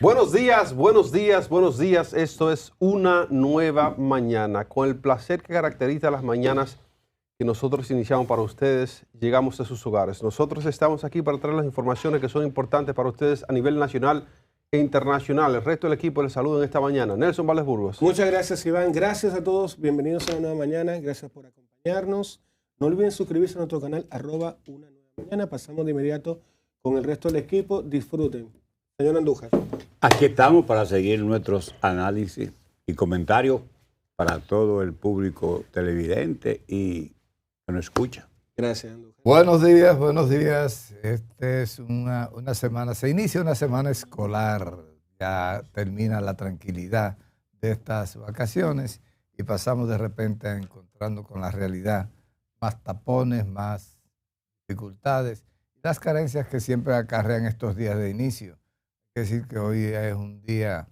Buenos días, buenos días, buenos días. Esto es una nueva mañana. Con el placer que caracteriza las mañanas que nosotros iniciamos para ustedes, llegamos a sus hogares. Nosotros estamos aquí para traer las informaciones que son importantes para ustedes a nivel nacional e internacional. El resto del equipo les saluda en esta mañana. Nelson Valdés Burgos. Muchas gracias, Iván. Gracias a todos. Bienvenidos a una nueva mañana. Gracias por acompañarnos. No olviden suscribirse a nuestro canal @una nueva mañana. Pasamos de inmediato con el resto del equipo. Disfruten. Señor Andújar. Aquí estamos para seguir nuestros análisis y comentarios para todo el público televidente y que nos escucha. Gracias, Andújar. Buenos días, buenos días. Este es una semana, se inicia una semana escolar. Ya termina la tranquilidad de estas vacaciones y pasamos de repente a encontrando con la realidad más tapones, más dificultades, las carencias que siempre acarrean estos días de inicio. Hay que decir que hoy es un día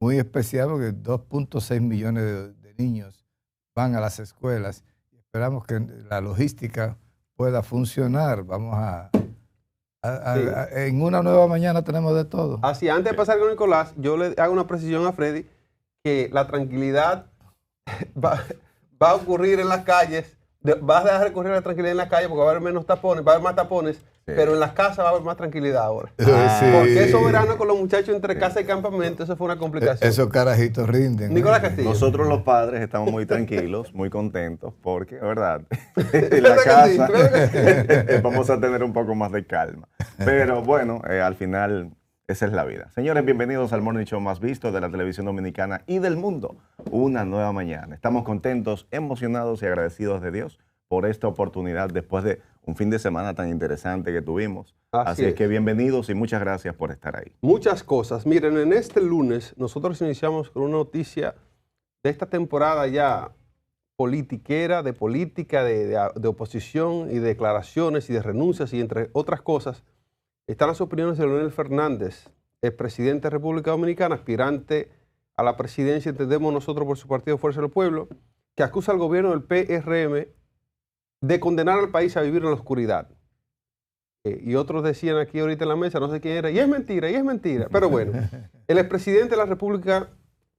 muy especial porque 2.6 millones de niños van a las escuelas y esperamos que la logística pueda funcionar. Vamos en una nueva mañana tenemos de todo. Así, antes de pasar con Nicolás, yo le hago una precisión a Freddy que la tranquilidad va a ocurrir en las calles. Vas a dejar de correr la tranquilidad en la calle porque va a haber menos tapones, va a haber más tapones, sí. Pero en las casas va a haber más tranquilidad ahora. Sí. Porque esos veranos con los muchachos entre casa y campamento, eso fue una complicación. Esos carajitos rinden. Nicolás Castillo. Nosotros los padres estamos muy tranquilos, muy contentos, porque, ¿verdad? En la casa vamos a tener un poco más de calma. Pero bueno, al final esa es la vida. Señores, bienvenidos al Morning Show más visto de la televisión dominicana y del mundo. Una nueva mañana. Estamos contentos, emocionados y agradecidos de Dios por esta oportunidad después de un fin de semana tan interesante que tuvimos. Así es que bienvenidos y muchas gracias por estar ahí. Muchas cosas. Miren, en este lunes nosotros iniciamos con una noticia de esta temporada ya politiquera, de política, de oposición y de declaraciones y de renuncias y entre otras cosas. Están las opiniones de Leonel Fernández, el presidente de República Dominicana, aspirante a la presidencia, entendemos nosotros por su partido Fuerza del Pueblo, que acusa al gobierno del PRM de condenar al país a vivir en la oscuridad. Y otros decían aquí ahorita en la mesa, no sé quién era, y es mentira. Pero bueno, el expresidente de la República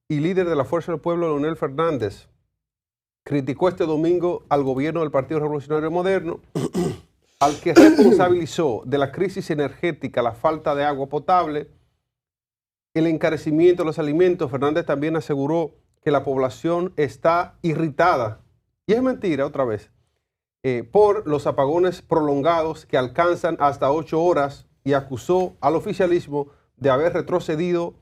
y líder de la Fuerza del Pueblo, Leonel Fernández, criticó este domingo al gobierno del Partido Revolucionario Moderno, al que responsabilizó de la crisis energética, la falta de agua potable, el encarecimiento de los alimentos. Fernández también aseguró que la población está irritada, y es mentira otra vez, por los apagones prolongados que alcanzan hasta 8 horas y acusó al oficialismo de haber retrocedido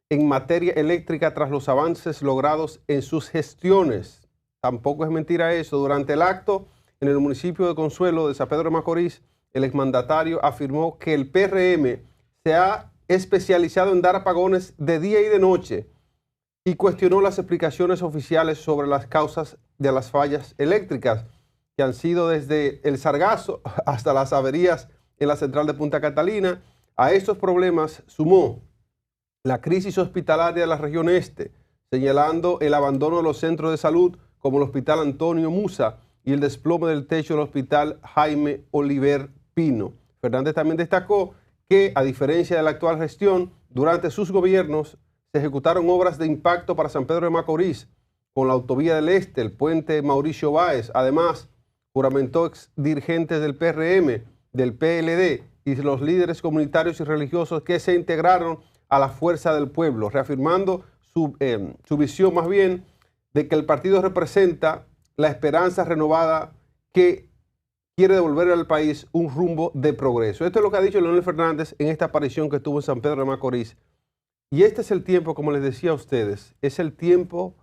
en materia eléctrica tras los avances logrados en sus gestiones. Tampoco es mentira eso. Durante el acto en el municipio de Consuelo de San Pedro de Macorís, el exmandatario afirmó que el PRM se ha especializado en dar apagones de día y de noche y cuestionó las explicaciones oficiales sobre las causas de las fallas eléctricas, que han sido desde el sargazo hasta las averías en la central de Punta Catalina. A estos problemas sumó la crisis hospitalaria de la región este, señalando el abandono de los centros de salud como el Hospital Antonio Musa y el desplome del techo del Hospital Jaime Oliver Pino. Fernández también destacó que, a diferencia de la actual gestión, durante sus gobiernos se ejecutaron obras de impacto para San Pedro de Macorís, con la Autovía del Este, el puente Mauricio Báez. Además, juramentó ex dirigentes del PRM, del PLD y los líderes comunitarios y religiosos que se integraron a la fuerza del pueblo, reafirmando su visión más bien de que el partido representa la esperanza renovada que quiere devolver al país un rumbo de progreso. Esto es lo que ha dicho Leonel Fernández en esta aparición que tuvo en San Pedro de Macorís. Y este es el tiempo, como les decía a ustedes, es el tiempo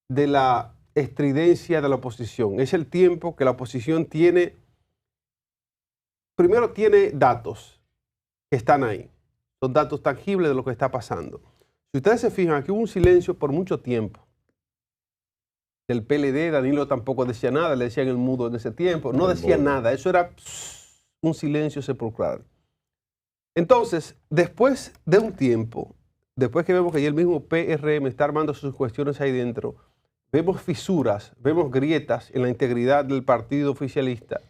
de la estridencia de la oposición. Es el tiempo que la oposición tiene, primero tiene datos que están ahí. Son datos tangibles de lo que está pasando. Si ustedes se fijan, aquí hubo un silencio por mucho tiempo. Del PLD, Danilo tampoco decía nada, le decían el mudo en ese tiempo. No decía nada, eso era un silencio sepulcral. Entonces, después de un tiempo, después que vemos que ya el mismo PRM está armando sus cuestiones ahí dentro, vemos fisuras, vemos grietas en la integridad del partido oficialista,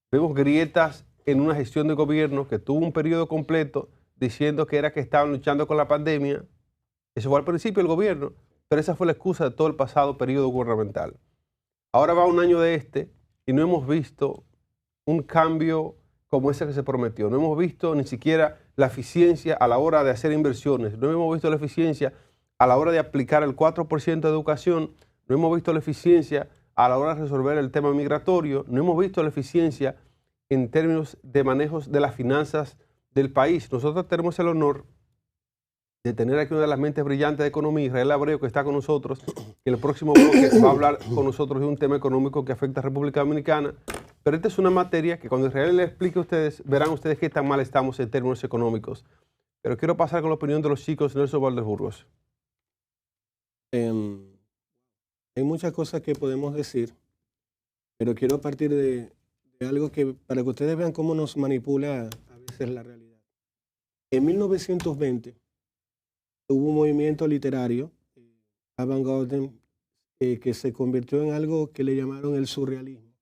vemos grietas en una gestión de gobierno que tuvo un periodo completo diciendo que era que estaban luchando con la pandemia. Eso fue al principio del gobierno, pero esa fue la excusa de todo el pasado periodo gubernamental. Ahora va un año de este y no hemos visto un cambio como ese que se prometió. No hemos visto ni siquiera la eficiencia a la hora de hacer inversiones. No hemos visto la eficiencia a la hora de aplicar el 4% de educación. No hemos visto la eficiencia a la hora de resolver el tema migratorio. No hemos visto la eficiencia en términos de manejos de las finanzas del país. Nosotros tenemos el honor de tener aquí una de las mentes brillantes de economía, Israel Abreu, que está con nosotros, que en el próximo bloque va a hablar con nosotros de un tema económico que afecta a República Dominicana. Pero esta es una materia que cuando Israel le explique a ustedes, verán ustedes qué tan mal estamos en términos económicos. Pero quiero pasar con la opinión de los chicos, Nelson Valdez Burgos. Hay muchas cosas que podemos decir, pero quiero partir de algo que, para que ustedes vean cómo nos manipula a veces la realidad. En 1920 hubo un movimiento literario, avant-garde, que se convirtió en algo que le llamaron el surrealismo.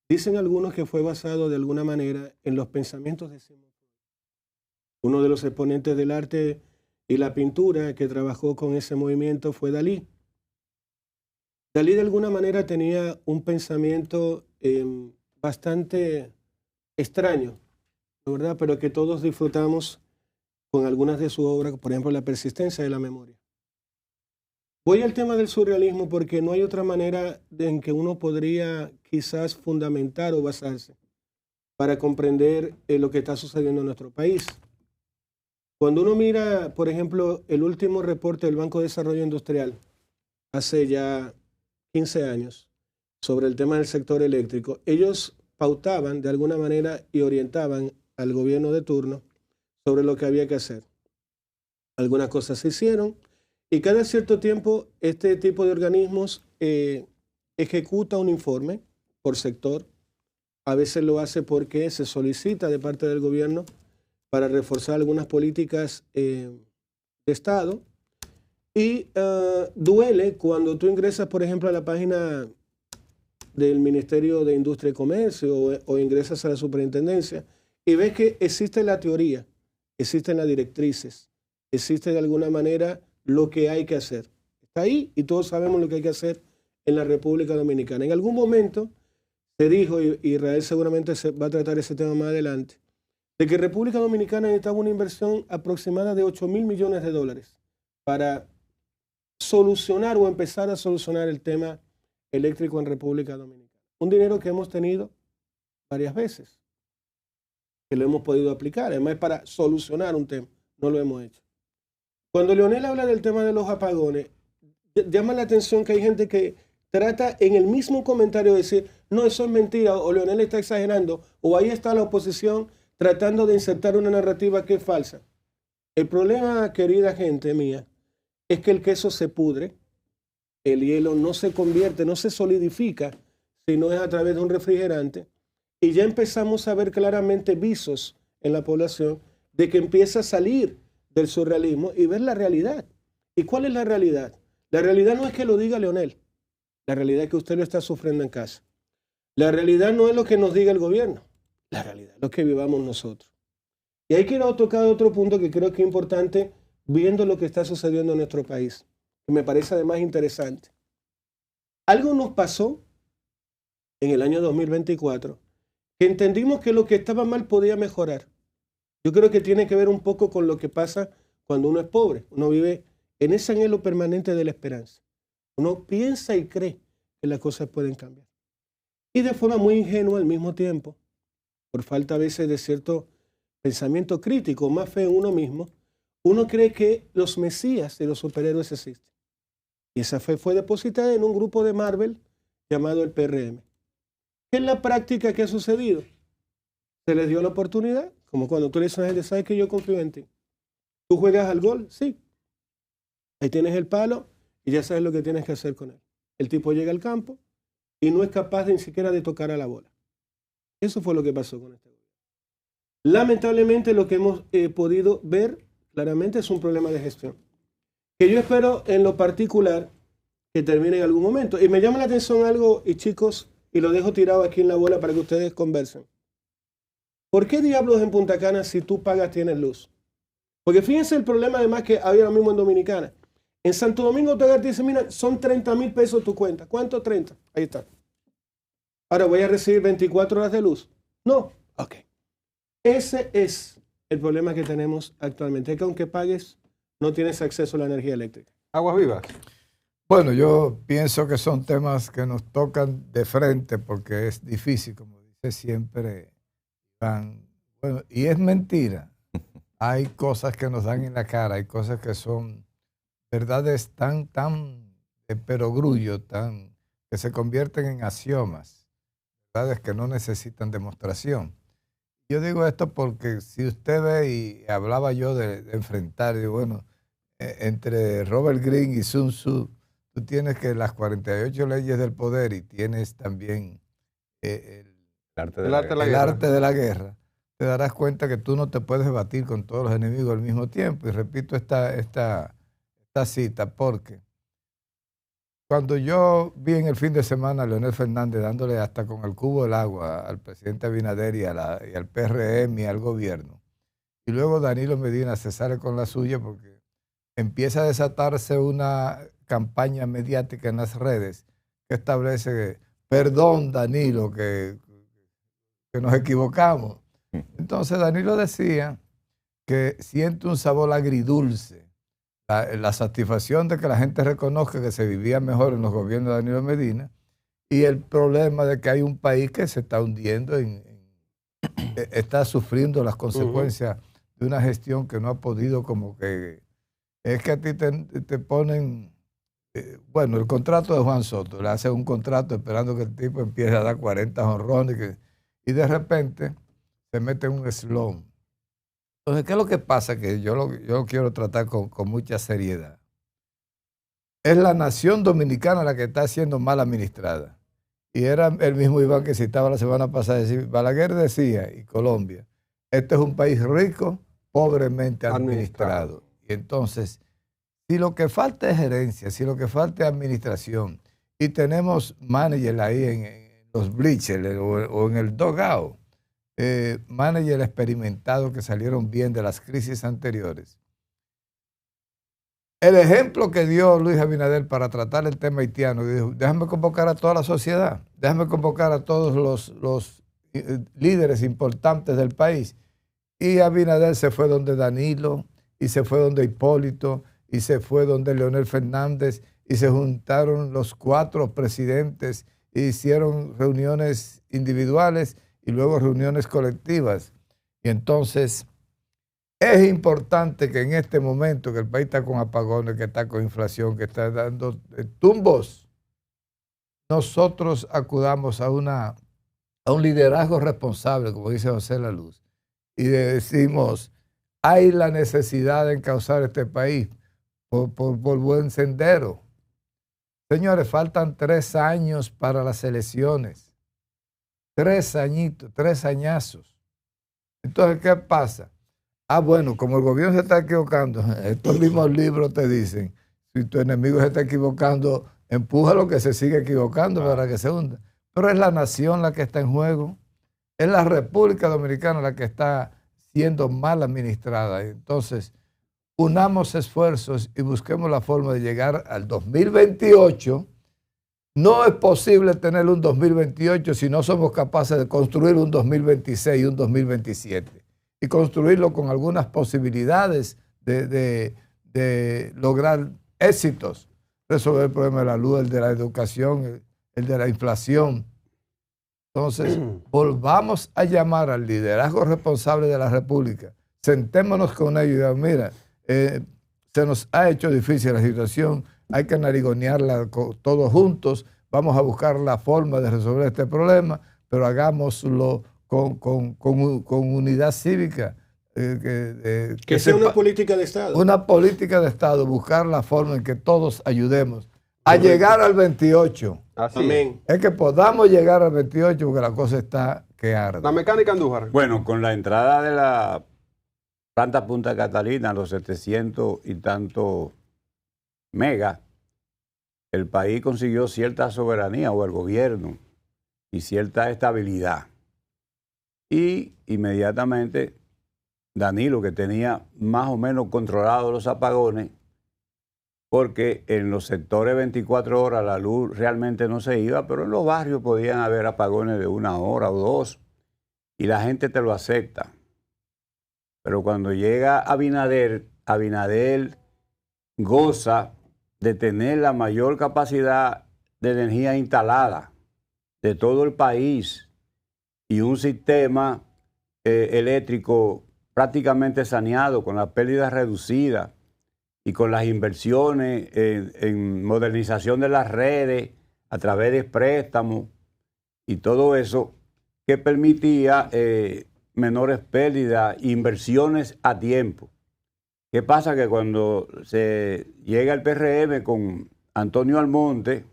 Dicen algunos que fue basado de alguna manera en los pensamientos de Sigmund Freud, uno de los exponentes del arte y la pintura que trabajó con ese movimiento fue Dalí. Dalí de alguna manera tenía un pensamiento bastante extraño, ¿verdad? Pero que todos disfrutamos con algunas de sus obras, por ejemplo, La persistencia de la memoria. Voy al tema del surrealismo porque no hay otra manera en que uno podría quizás fundamentar o basarse para comprender lo que está sucediendo en nuestro país. Cuando uno mira, por ejemplo, el último reporte del Banco de Desarrollo Industrial, hace ya 15 años, sobre el tema del sector eléctrico, ellos pautaban de alguna manera y orientaban al gobierno de turno sobre lo que había que hacer. Algunas cosas se hicieron y cada cierto tiempo este tipo de organismos ejecuta un informe por sector. A veces lo hace porque se solicita de parte del gobierno para reforzar algunas políticas de Estado. Y duele cuando tú ingresas, por ejemplo, a la página del Ministerio de Industria y Comercio o ingresas a la superintendencia y ves que existe la teoría, existen las directrices, existe de alguna manera lo que hay que hacer. Está ahí y todos sabemos lo que hay que hacer en la República Dominicana. En algún momento se dijo, y Israel seguramente va a tratar ese tema más adelante, de que República Dominicana necesitaba una inversión aproximada de 8.000 millones de dólares para solucionar o empezar a solucionar el tema eléctrico en República Dominicana. Un dinero que hemos tenido varias veces, que lo hemos podido aplicar, además para solucionar un tema, no lo hemos hecho. Cuando Leonel habla del tema de los apagones, llama la atención que hay gente que trata en el mismo comentario de decir, no, eso es mentira, o Leonel está exagerando, o ahí está la oposición tratando de insertar una narrativa que es falsa. El problema, querida gente mía, es que el queso se pudre, el hielo no se convierte, no se solidifica, sino es a través de un refrigerante, y ya empezamos a ver claramente visos en la población de que empieza a salir del surrealismo y ver la realidad. ¿Y cuál es la realidad? La realidad no es que lo diga Leonel, la realidad es que usted lo está sufriendo en casa. La realidad no es lo que nos diga el gobierno, la realidad es lo que vivamos nosotros. Y ahí quiero tocar otro punto que creo que es importante viendo lo que está sucediendo en nuestro país, que me parece además interesante. Algo nos pasó en el año 2024, que entendimos que lo que estaba mal podía mejorar. Yo creo que tiene que ver un poco con lo que pasa cuando uno es pobre. Uno vive en ese anhelo permanente de la esperanza. Uno piensa y cree que las cosas pueden cambiar. Y de forma muy ingenua al mismo tiempo, por falta a veces de cierto pensamiento crítico, más fe en uno mismo, uno cree que los mesías de los superhéroes existen. Y esa fe fue depositada en un grupo de Marvel llamado el PRM. ¿Qué es la práctica que ha sucedido? Se les dio la oportunidad, como cuando tú le dices a la gente, ¿sabes que yo confío en ti? ¿Tú juegas al gol? Sí. Ahí tienes el palo y ya sabes lo que tienes que hacer con él. El tipo llega al campo y no es capaz de ni siquiera de tocar a la bola. Eso fue lo que pasó con este gobierno. Lamentablemente lo que hemos podido ver claramente es un problema de gestión, que yo espero en lo particular que termine en algún momento. Y me llama la atención algo, y chicos, y lo dejo tirado aquí en la bola para que ustedes conversen. ¿Por qué diablos en Punta Cana si tú pagas tienes luz? Porque fíjense el problema además que hay ahora mismo en Dominicana. En Santo Domingo te dice, mira, son 30,000 pesos tu cuenta. ¿Cuánto? 30. Ahí está. Ahora voy a recibir 24 horas de luz. No. Ok. Ese es el problema que tenemos actualmente. Es que aunque pagues, no tienes acceso a la energía eléctrica. Aguas vivas. Bueno, yo pienso que son temas que nos tocan de frente porque es difícil, como dice siempre Iván. Bueno, y es mentira. Hay cosas que nos dan en la cara, hay cosas que son verdades tan de perogrullo, que se convierten en axiomas, verdades que no necesitan demostración. Yo digo esto porque si usted ve, y hablaba yo de enfrentar, y bueno, entre Robert Greene y Sun Tzu, tú tienes que las 48 leyes del poder y tienes también el arte de la guerra. Te darás cuenta que tú no te puedes batir con todos los enemigos al mismo tiempo. Y repito esta cita porque cuando yo vi en el fin de semana a Leonel Fernández dándole hasta con el cubo del agua al presidente Abinader y al PRM y al gobierno, y luego Danilo Medina se sale con la suya porque empieza a desatarse una campaña mediática en las redes que establece, perdón Danilo, que nos equivocamos. Entonces Danilo decía que siente un sabor agridulce, la satisfacción de que la gente reconozca que se vivía mejor en los gobiernos de Danilo Medina y el problema de que hay un país que se está hundiendo, está sufriendo las consecuencias de una gestión que no ha podido como que... Es que a ti te ponen... bueno, el contrato de Juan Soto, le hace un contrato esperando que el tipo empiece a dar 40 jonrones y de repente se mete en un slump. Entonces, ¿qué es lo que pasa? Que yo lo quiero tratar con mucha seriedad. Es la nación dominicana la que está siendo mal administrada. Y era el mismo Iván que citaba la semana pasada. Balaguer decía, y Colombia, este es un país rico, pobremente administrado. Y entonces, si lo que falta es gerencia, si lo que falta es administración, y tenemos managers ahí en los bleachers o en el dugout, managers experimentados que salieron bien de las crisis anteriores. El ejemplo que dio Luis Abinader para tratar el tema haitiano, dijo, déjame convocar a toda la sociedad, déjame convocar a todos los líderes importantes del país. Y Abinader se fue donde Danilo, y se fue donde Hipólito, y se fue donde Leonel Fernández, y se juntaron los 4 presidentes, e hicieron reuniones individuales y luego reuniones colectivas. Y entonces es importante que en este momento que el país está con apagones, que está con inflación, que está dando tumbos, nosotros acudamos a un liderazgo responsable, como dice José La Luz, y decimos, hay la necesidad de encauzar este país por buen sendero. Señores, faltan 3 años para las elecciones. 3 añitos, 3 añazos. Entonces, ¿qué pasa? Bueno, como el gobierno se está equivocando, estos mismos libros te dicen, si tu enemigo se está equivocando, empújalo que se siga equivocando para que se hunda. Pero es la nación la que está en juego, es la República Dominicana la que está siendo mal administrada. Entonces, unamos esfuerzos y busquemos la forma de llegar al 2028. No es posible tener un 2028 si no somos capaces de construir un 2026 y un 2027. Y construirlo con algunas posibilidades de lograr éxitos. Resolver el problema de la luz, el de la educación, el de la inflación. Entonces, volvamos a llamar al liderazgo responsable de la República. Sentémonos con ellos y digamos, mira, se nos ha hecho difícil la situación, hay que narigonearla todos juntos, vamos a buscar la forma de resolver este problema, pero hagámoslo con unidad cívica. Que sea una política de Estado. Una política de Estado, buscar la forma en que todos ayudemos a llegar al 28. Así es que podamos llegar al 28 porque la cosa está que arde. La mecánica Andújar. Bueno, con la entrada de la planta Punta Catalina, los 700 y tantos megas, el país consiguió cierta soberanía, o el gobierno, y cierta estabilidad. Y inmediatamente Danilo, que tenía más o menos controlados los apagones, porque en los sectores 24 horas la luz realmente no se iba, pero en los barrios podían haber apagones de 1 hora o 2, y la gente te lo acepta. Pero cuando llega Abinader, Abinader goza de tener la mayor capacidad de energía instalada de todo el país y un sistema eléctrico prácticamente saneado, con las pérdidas reducidas y con las inversiones en modernización de las redes a través de préstamos y todo eso que permitía menores pérdidas, inversiones a tiempo. ¿Qué pasa? Que cuando se llega el PRM con Antonio Almonte,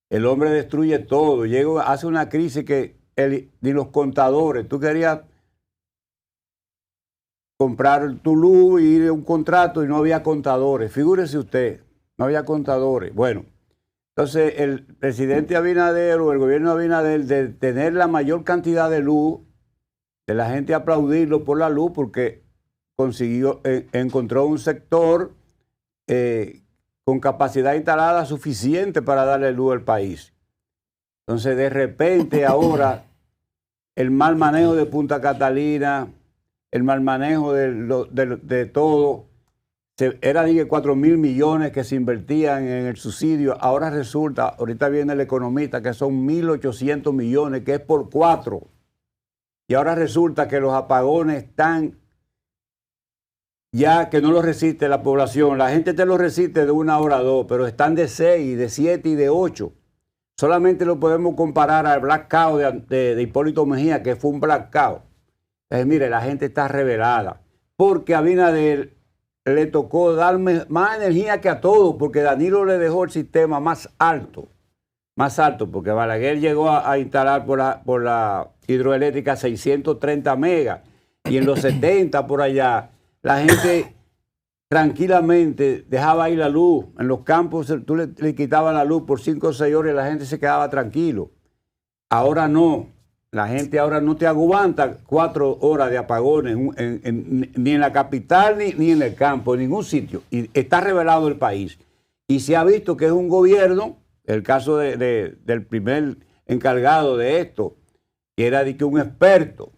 el hombre destruye todo, hace una crisis que ni los contadores, tú querías comprar tu luz y ir a un contrato y no había contadores, figúrese usted, no había contadores. Bueno, entonces el presidente Abinader o el gobierno de Abinader, de tener la mayor cantidad de luz, de la gente aplaudirlo por la luz, porque encontró un sector con capacidad instalada suficiente para darle luz al país. Entonces, de repente, ahora, el mal manejo de Punta Catalina, el mal manejo de todo, era de 4.000 millones que se invertían en el subsidio, ahora resulta, ahorita viene el economista, que son 1.800 millones, que es por 4. Y ahora resulta que los apagones están ya que no los resiste la población. La gente te los resiste de 1 hora a 2, pero están de 6, de 7 y de 8. Solamente lo podemos comparar al blackout de Hipólito Mejía, que fue un blackout. Entonces, mire, la gente está rebelada, porque a Abinader le tocó dar más energía que a todos, porque Danilo le dejó el sistema más alto, porque Balaguer llegó a instalar por la hidroeléctrica 630 megas, y en los 70 por allá, la gente tranquilamente dejaba ir la luz. En los campos tú le quitabas la luz por 5 o 6 horas y la gente se quedaba tranquilo. Ahora no. La gente ahora no te aguanta 4 horas de apagones ni en la capital ni en el campo, en ningún sitio. Y está revelado el país. Y se ha visto que es un gobierno, el caso del primer encargado de esto, que era de que un experto.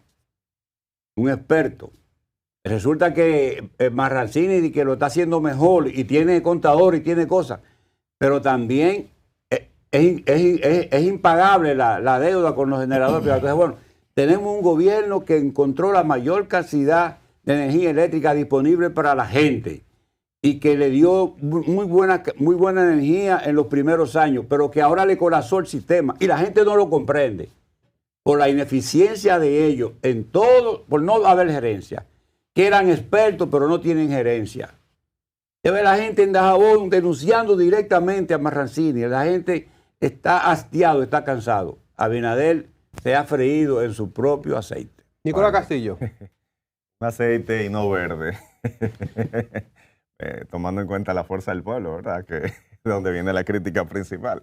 Resulta que Marrancini que lo está haciendo mejor y tiene contador y tiene cosas, pero también es impagable la deuda con los generadores privados. Entonces, bueno, tenemos un gobierno que encontró la mayor cantidad de energía eléctrica disponible para la gente y que le dio muy buena energía en los primeros años, pero que ahora le colapsó el sistema y la gente no lo comprende por la ineficiencia de ellos en todo, por no haber gerencia, que eran expertos pero no tienen gerencia. Se ve la gente en Dajabón denunciando directamente a Marrancini. La gente está hastiado, está cansado. Abinader se ha freído en su propio aceite. Nicolás Castillo. Un aceite y no verde. Tomando en cuenta la fuerza del pueblo, ¿verdad? Que es donde viene la crítica principal.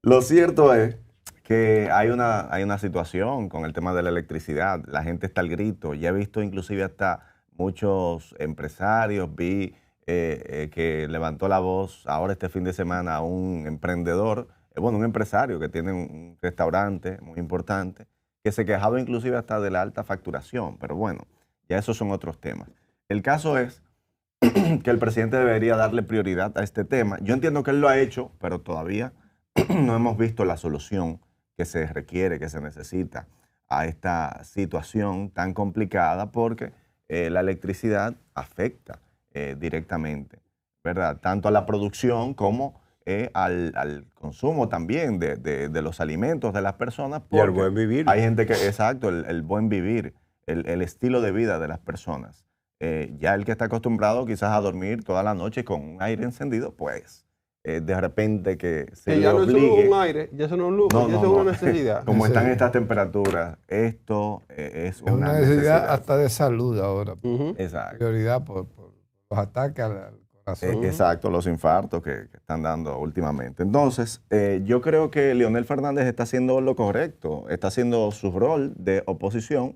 Lo cierto es que hay una situación con el tema de la electricidad. La gente está al grito. Ya he visto inclusive hasta muchos empresarios, vi que levantó la voz ahora este fin de semana a un emprendedor, un empresario que tiene un restaurante muy importante, que se quejaba inclusive hasta de la alta facturación. Pero bueno, ya esos son otros temas. El caso es que el presidente debería darle prioridad a este tema. Yo entiendo que él lo ha hecho, pero todavía no hemos visto la solución que se requiere, que se necesita a esta situación tan complicada, porque la electricidad afecta directamente, ¿verdad? Tanto a la producción como al consumo también de los alimentos de las personas. Y el buen vivir. Hay gente que, exacto, el buen vivir, el estilo de vida de las personas. Ya el que está acostumbrado quizás a dormir toda la noche con un aire encendido, pues de repente que se ya le no obligue. es solo un aire, ya eso no es un lujo, ya eso es una necesidad. Como están estas temperaturas, esto es una necesidad hasta de salud ahora. Exacto. Prioridad por los ataques al corazón. Exacto, los infartos que están dando últimamente. Entonces, yo creo que Leonel Fernández está haciendo lo correcto, está haciendo su rol de oposición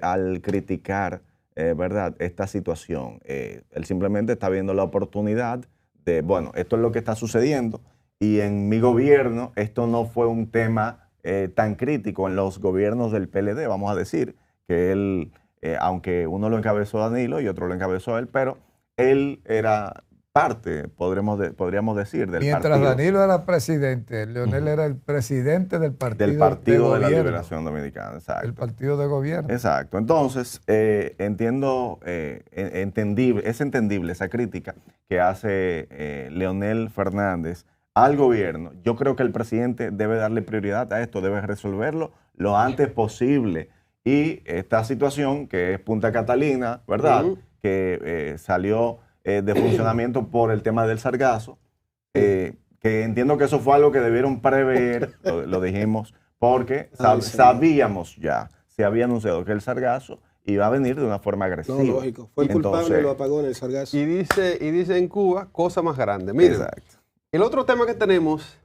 al criticar, ¿verdad?, esta situación. Él simplemente está viendo la oportunidad de, bueno, esto es lo que está sucediendo y en mi gobierno esto no fue un tema tan crítico en los gobiernos del PLD, vamos a decir, que él, aunque uno lo encabezó Danilo y otro lo encabezó él, pero él era parte, podríamos decir, del Mientras partido. Danilo era presidente, Leonel era el presidente del partido de la gobierno, Liberación Dominicana, exacto. el partido de gobierno. Exacto. Entonces, entiendo, es entendible esa crítica que hace Leonel Fernández al gobierno. Yo creo que el presidente debe darle prioridad a esto, debe resolverlo lo antes posible. Y esta situación, que es Punta Catalina, ¿verdad?, que salió de funcionamiento por el tema del sargazo, que entiendo que eso fue algo que debieron prever, lo dijimos, porque sabíamos ya, se había anunciado que el sargazo iba a venir de una forma agresiva. No, lógico. Fue el culpable de los apagones, el sargazo. Y dice en Cuba, cosa más grande. Miren, exacto. El otro tema que tenemos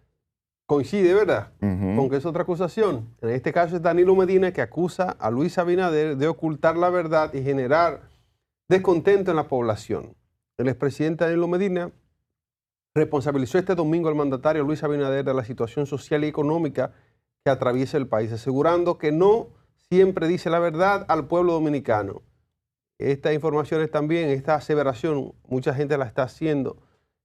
coincide, ¿verdad?, con que es otra acusación. En este caso es Danilo Medina, que acusa a Luis Abinader de ocultar la verdad y generar descontento en la población. El expresidente Danilo Medina responsabilizó este domingo al mandatario Luis Abinader de la situación social y económica que atraviesa el país, asegurando que no siempre dice la verdad al pueblo dominicano. Estas informaciones también, esta aseveración, mucha gente la está haciendo,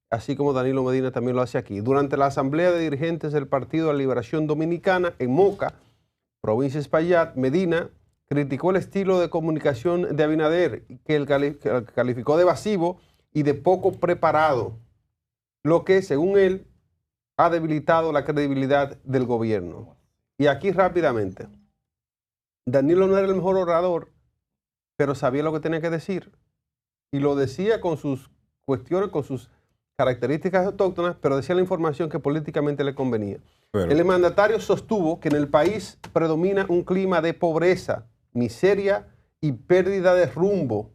así como Danilo Medina también lo hace aquí. Durante la asamblea de dirigentes del Partido de la Liberación Dominicana en Moca, provincia de Espaillat, Medina criticó el estilo de comunicación de Abinader, que él calificó de evasivo y de poco preparado, lo que, según él, ha debilitado la credibilidad del gobierno. Y aquí rápidamente, Danilo no era el mejor orador, pero sabía lo que tenía que decir. Y lo decía con sus cuestiones, con sus características autóctonas, pero decía la información que políticamente le convenía. Pero El mandatario sostuvo que en el país predomina un clima de pobreza, miseria y pérdida de rumbo,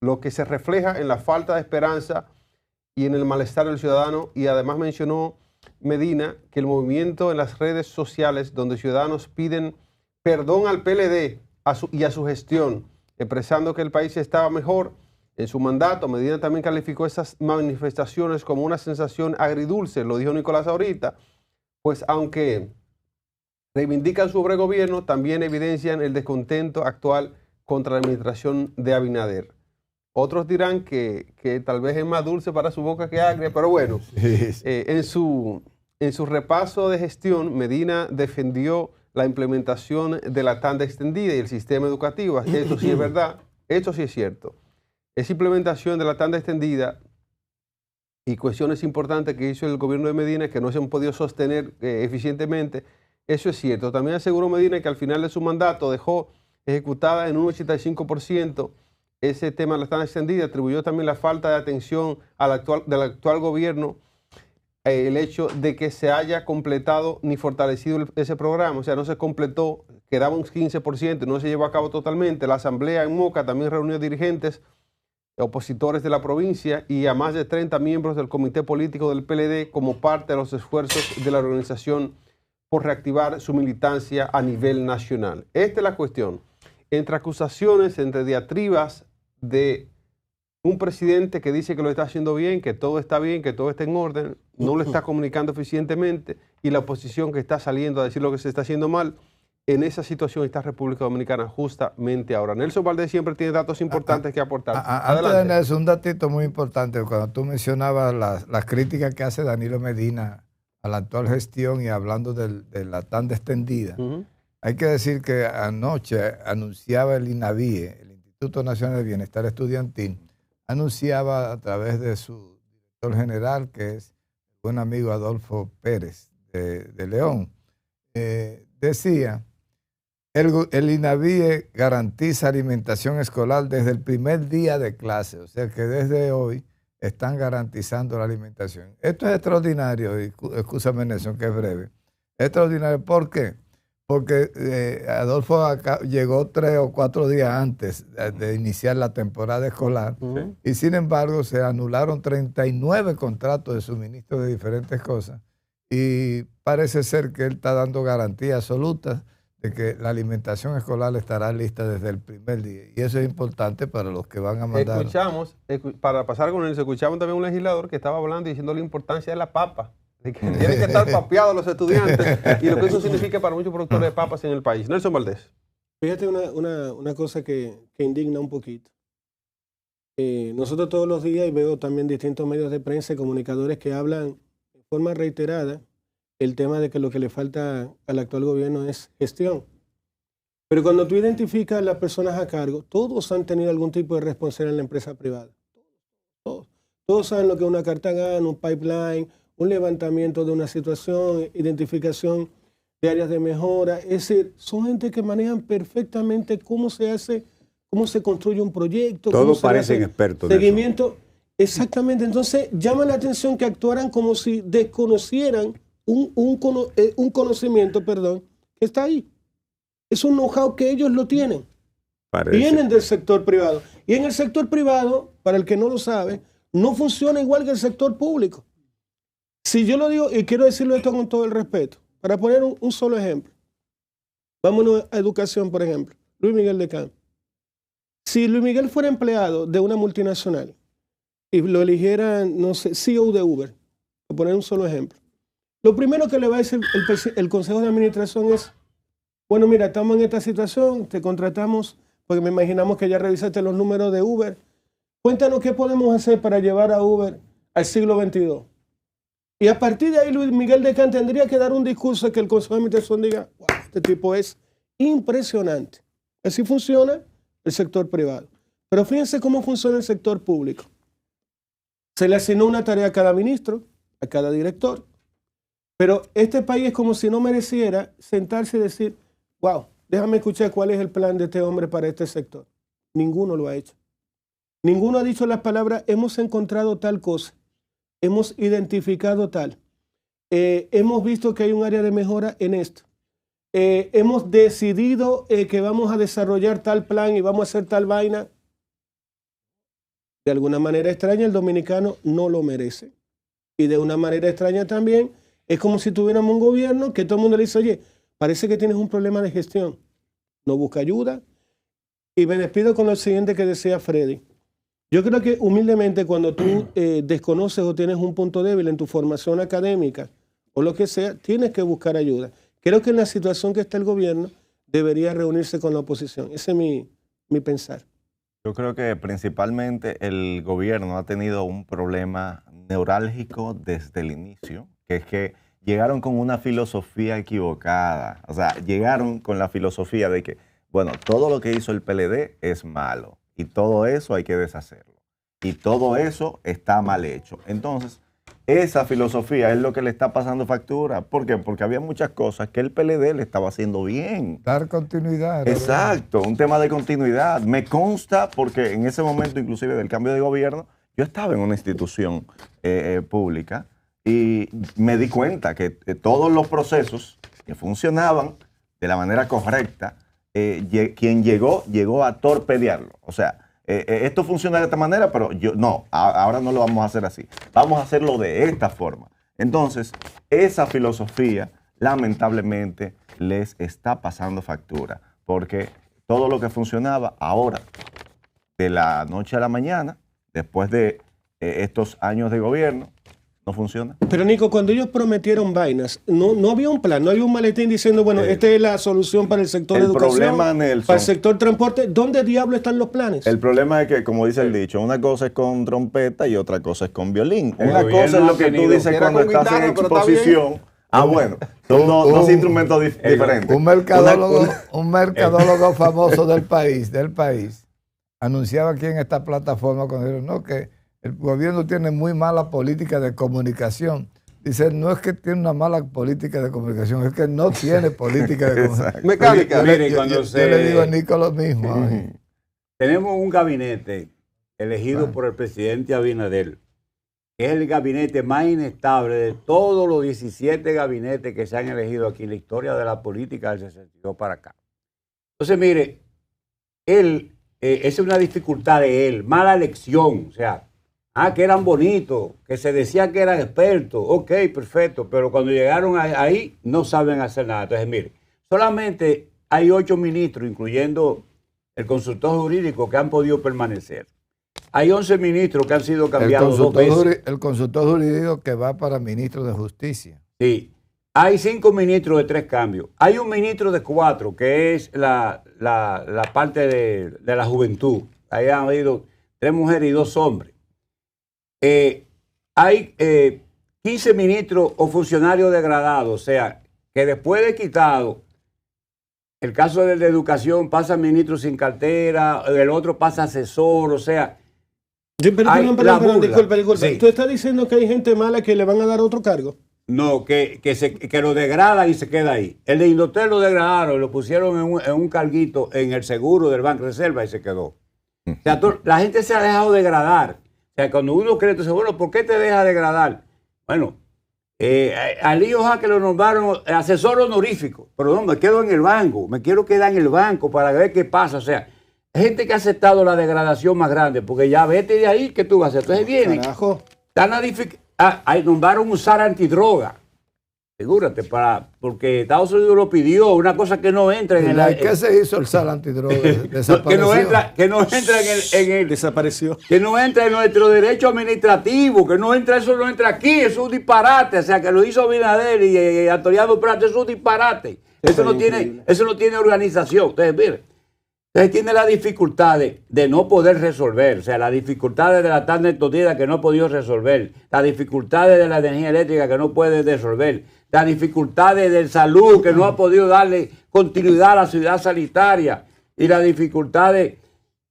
lo que se refleja en la falta de esperanza y en el malestar del ciudadano. Y además mencionó Medina que el movimiento en las redes sociales donde ciudadanos piden perdón al PLD y a su gestión, expresando que el país estaba mejor en su mandato. Medina también calificó esas manifestaciones como una sensación agridulce, lo dijo Nicolás ahorita, pues aunque reivindican su gobierno, también evidencian el descontento actual contra la administración de Abinader. Otros dirán que tal vez es más dulce para su boca que agria, pero bueno, en su repaso de gestión, Medina defendió la implementación de la tanda extendida y el sistema educativo. Esto sí es verdad, esto sí es cierto. Esa implementación de la tanda extendida y cuestiones importantes que hizo el gobierno de Medina que no se han podido sostener eficientemente, eso es cierto. También aseguró Medina que al final de su mandato dejó ejecutada en un 85% ese tema de la tanda extendida. Atribuyó también la falta de atención del actual gobierno, el hecho de que se haya completado ni fortalecido ese programa. O sea, no se completó, quedaba un 15%, no se llevó a cabo totalmente. La asamblea en Moca también reunió dirigentes opositores de la provincia y a más de 30 miembros del comité político del PLD como parte de los esfuerzos de la organización por reactivar su militancia a nivel nacional. Esta es la cuestión. Entre acusaciones, entre diatribas de un presidente que dice que lo está haciendo bien, que todo está bien, que todo está en orden, no lo está comunicando eficientemente, y la oposición que está saliendo a decir lo que se está haciendo mal. En esa situación está República Dominicana justamente ahora. Nelson Valdés siempre tiene datos importantes que aportar. Antes de Nelson, un datito muy importante. Cuando tú mencionabas las críticas que hace Danilo Medina a la actual gestión y hablando de la tanda extendida, hay que decir que anoche anunciaba el INAVIE, el Instituto Nacional de Bienestar Estudiantil, anunciaba a través de su director general, que es el buen amigo Adolfo Pérez de León, decía: el INAVIE garantiza alimentación escolar desde el primer día de clase, o sea que desde hoy están garantizando la alimentación. Esto es extraordinario, y excúsame Nelson, que es breve. Es extraordinario, ¿por qué? Porque Adolfo llegó 3 o 4 días antes de iniciar la temporada escolar y sin embargo se anularon 39 contratos de suministro de diferentes cosas y parece ser que él está dando garantías absolutas de que la alimentación escolar estará lista desde el primer día. Y eso es importante para los que van a mandar. Para pasar con él, escuchamos también un legislador que estaba hablando y diciendo la importancia de la papa, de que tienen que estar papeados los estudiantes y lo que eso significa para muchos productores de papas en el país. Nelson Valdés. Fíjate una cosa que indigna un poquito. Nosotros todos los días, y veo también distintos medios de prensa y comunicadores que hablan de forma reiterada el tema de que lo que le falta al actual gobierno es gestión. Pero cuando tú identificas a las personas a cargo, todos han tenido algún tipo de responsabilidad en la empresa privada. Todos saben lo que es una carta GAN, un pipeline, un levantamiento de una situación, identificación de áreas de mejora. Es decir, son gente que manejan perfectamente cómo se hace, cómo se construye un proyecto. Todos parecen expertos. Seguimiento. Exactamente. Entonces, llama la atención que actuaran como si desconocieran un conocimiento, que está ahí. Es un know-how que ellos lo tienen. Vienen del sector privado. Y en el sector privado, para el que no lo sabe, no funciona igual que el sector público. Si yo lo digo, y quiero decirlo esto con todo el respeto, para poner un solo ejemplo. Vámonos a educación, por ejemplo. Luis Miguel de Campo. Si Luis Miguel fuera empleado de una multinacional y lo eligieran, no sé, CEO de Uber, para poner un solo ejemplo, lo primero que le va a decir el Consejo de Administración es, bueno, mira, estamos en esta situación, te contratamos, porque me imaginamos que ya revisaste los números de Uber. Cuéntanos qué podemos hacer para llevar a Uber al siglo XXII. Y a partir de ahí, Luis Miguel de Campo tendría que dar un discurso que el Consejo de Administración diga, wow, este tipo es impresionante. Así funciona el sector privado. Pero fíjense cómo funciona el sector público. Se le asignó una tarea a cada ministro, a cada director. Pero este país es como si no mereciera sentarse y decir, wow, déjame escuchar cuál es el plan de este hombre para este sector. Ninguno lo ha hecho. Ninguno ha dicho las palabras, hemos encontrado tal cosa, hemos identificado tal, hemos visto que hay un área de mejora en esto, hemos decidido que vamos a desarrollar tal plan y vamos a hacer tal vaina. De alguna manera extraña, el dominicano no lo merece. Y de una manera extraña también, es como si tuviéramos un gobierno que todo el mundo le dice, oye, parece que tienes un problema de gestión. No busca ayuda. Y me despido con lo siguiente que decía Freddy. Yo creo que humildemente cuando tú desconoces o tienes un punto débil en tu formación académica o lo que sea, tienes que buscar ayuda. Creo que en la situación que está el gobierno debería reunirse con la oposición. Ese es mi pensar. Yo creo que principalmente el gobierno ha tenido un problema neurálgico desde el inicio, que es que llegaron con una filosofía equivocada. O sea, llegaron con la filosofía de que, bueno, todo lo que hizo el PLD es malo y todo eso hay que deshacerlo. Y todo eso está mal hecho. Entonces, esa filosofía es lo que le está pasando factura. ¿Por qué? Porque había muchas cosas que el PLD le estaba haciendo bien. Dar continuidad. Exacto, un tema de continuidad. Me consta porque en ese momento, inclusive del cambio de gobierno, yo estaba en una institución pública y me di cuenta que todos los procesos que funcionaban de la manera correcta, quien llegó a torpedearlo. O sea, esto funciona de esta manera, pero ahora no lo vamos a hacer así. Vamos a hacerlo de esta forma. Entonces, esa filosofía, lamentablemente, les está pasando factura, porque todo lo que funcionaba ahora, de la noche a la mañana, después de estos años de gobierno, no funciona. Pero Nico, cuando ellos prometieron vainas, no había un plan, no había un maletín diciendo, bueno, esta es la solución para el sector de educación, problema, Nelson, para el sector transporte. ¿Dónde diablo están los planes? El problema es que, como dice el dicho, una cosa es con trompeta y otra cosa es con violín. Una cosa es lo que tú dices cuando estás en exposición. Bueno, son dos instrumentos diferentes. Un mercadólogo famoso del país, anunciaba aquí en esta plataforma cuando dijeron, no, que el gobierno tiene muy mala política de comunicación. Dice, no es que tiene una mala política de comunicación, es que no tiene política de comunicación. Mecánica. Yo le digo a Nico lo mismo. Tenemos un gabinete elegido por el presidente Abinader, que es el gabinete más inestable de todos los 17 gabinetes que se han elegido aquí en la historia de la política del 62 para acá. Entonces, mire, esa es una dificultad de él, mala elección, o sea, que eran bonitos, que se decía que eran expertos, ok, perfecto, pero cuando llegaron ahí no saben hacer nada. Entonces, mire, solamente hay 8 ministros, incluyendo el consultor jurídico, que han podido permanecer. Hay 11 ministros que han sido cambiados 2 veces. El consultor jurídico que va para ministro de Justicia. Sí. Hay 5 ministros de 3 cambios. Hay un ministro de 4, que es la parte de la juventud. Ahí han habido 3 mujeres y 2 hombres. Hay 15 ministros o funcionarios degradados, o sea, que después de quitado, el caso de educación pasa ministro sin cartera, el otro pasa asesor, o sea. Perdón, disculpa. Sí. ¿Tú estás diciendo que hay gente mala que le van a dar otro cargo? No, que lo degradan y se queda ahí. El de Indotel lo degradaron, lo pusieron en un carguito en el seguro del Banco Reserva y se quedó. O sea, la gente se ha dejado degradar. O sea, cuando uno cree, entonces, bueno, ¿por qué te deja degradar? Bueno, al hijo que lo nombraron asesor honorífico, pero no, me quedo en el banco, me quiero quedar en el banco para ver qué pasa. O sea, hay gente que ha aceptado la degradación más grande, porque ya vete de ahí, ¿qué tú vas a hacer? Entonces vienen, nombraron un SAR antidroga. Figúrate, porque Estados Unidos lo pidió, una cosa que no entra en el... ¿Qué se hizo el SAR antidroga? que no entra en el... Desapareció. Que no entra en nuestro derecho administrativo, que no entra, eso no entra aquí, eso es un disparate. O sea, que lo hizo Abinader y Antonio Prat, eso es un disparate. Eso no tiene organización. Ustedes miren. Entonces tiene la dificultad de no poder resolver, o sea, las dificultades de la tanda estos que no ha podido resolver, las dificultades de la energía eléctrica que no puede resolver, las dificultades de salud que no ha podido darle continuidad a la ciudad sanitaria y las dificultades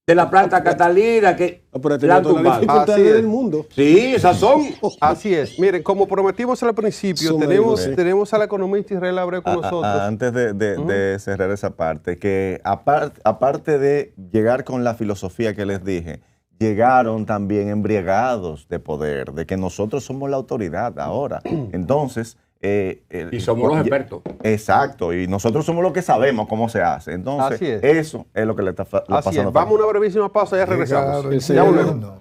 de la planta Catalina que la han tumbado. Las dificultades del mundo. Sí, esas son. Así es. Miren, como prometimos al principio, tenemos al economista Israel Abreu con nosotros. Antes de cerrar esa parte, que aparte de llegar con la filosofía que les dije, llegaron también embriagados de poder, de que nosotros somos la autoridad ahora. Entonces... y somos los expertos. Exacto, y nosotros somos los que sabemos cómo se hace. Entonces, eso es lo que le está pasando. Vamos a una brevísima pausa y ya regresamos. Ya volvemos.